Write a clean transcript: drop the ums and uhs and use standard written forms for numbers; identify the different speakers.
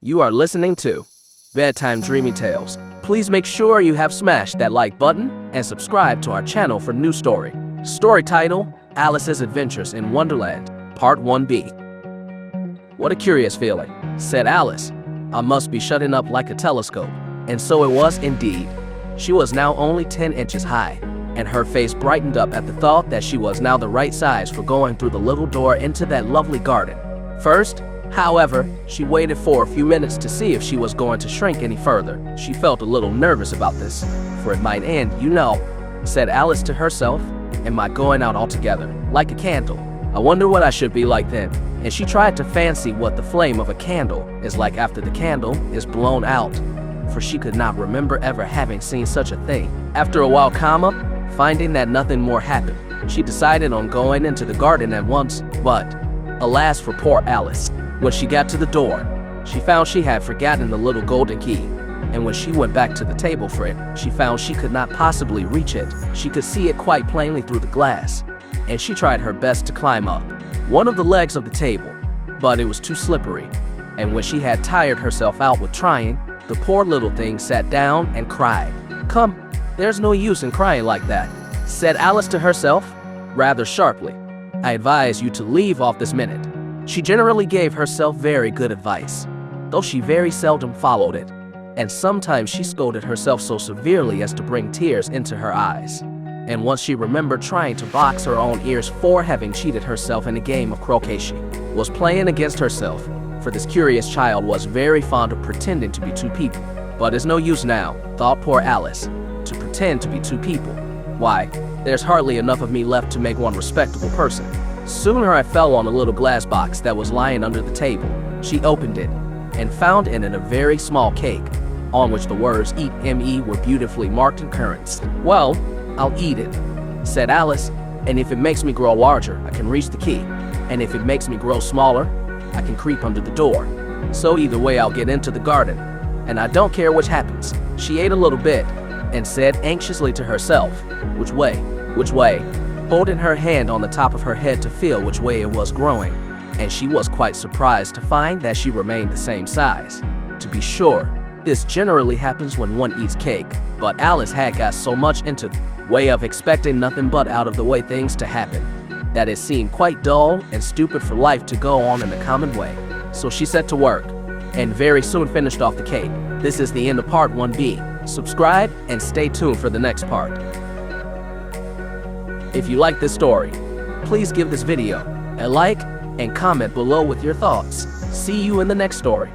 Speaker 1: You are listening to Bedtime Dreamy Tales. Please make sure you have smashed that like button and subscribe to our channel for new story. Story title, Alice's Adventures in Wonderland, Part 1B. What a curious feeling, said Alice. I must be shutting up like a telescope. And so it was indeed. She was now only 10 inches high, and her face brightened up at the thought that she was now the right size for going through the little door into that lovely garden. First, however, she waited for a few minutes to see if she was going to shrink any further. She felt a little nervous about this, for it might end, said Alice to herself. Am I going out altogether, like a candle? I wonder what I should be like then. And she tried to fancy what the flame of a candle is like after the candle is blown out, for she could not remember ever having seen such a thing. After a while, finding that nothing more happened, she decided on going into the garden at once, but alas for poor Alice. When she got to the door, she found she had forgotten the little golden key, and when she went back to the table for it, she found she could not possibly reach it. She could see it quite plainly through the glass, and she tried her best to climb up one of the legs of the table, but it was too slippery, and when she had tired herself out with trying, the poor little thing sat down and cried. Come, there's no use in crying like that, said Alice to herself, rather sharply. I advise you to leave off this minute. She generally gave herself very good advice, though she very seldom followed it, and sometimes she scolded herself so severely as to bring tears into her eyes. And once she remembered trying to box her own ears for having cheated herself in a game of croquet. She was playing against herself, for this curious child was very fond of pretending to be two people. But it's no use now, thought poor Alice, to pretend to be two people. Why, there's hardly enough of me left to make one respectable person. Sooner I fell on a little glass box that was lying under the table. She opened it, and found in it a very small cake, on which the words "Eat me" were beautifully marked in currants. Well, I'll eat it, said Alice, and if it makes me grow larger, I can reach the key, and if it makes me grow smaller, I can creep under the door. So either way I'll get into the garden, and I don't care which happens. She ate a little bit, and said anxiously to herself, Which way? Holding her hand on the top of her head to feel which way it was growing, and she was quite surprised to find that she remained the same size. To be sure, this generally happens when one eats cake, but Alice had got so much into the way of expecting nothing but out of the way things to happen, that it seemed quite dull and stupid for life to go on in a common way. So she set to work, and very soon finished off the cake. This is the end of part 1B. Subscribe and stay tuned for the next part. If you like this story, please give this video a like and comment below with your thoughts. See you in the next story.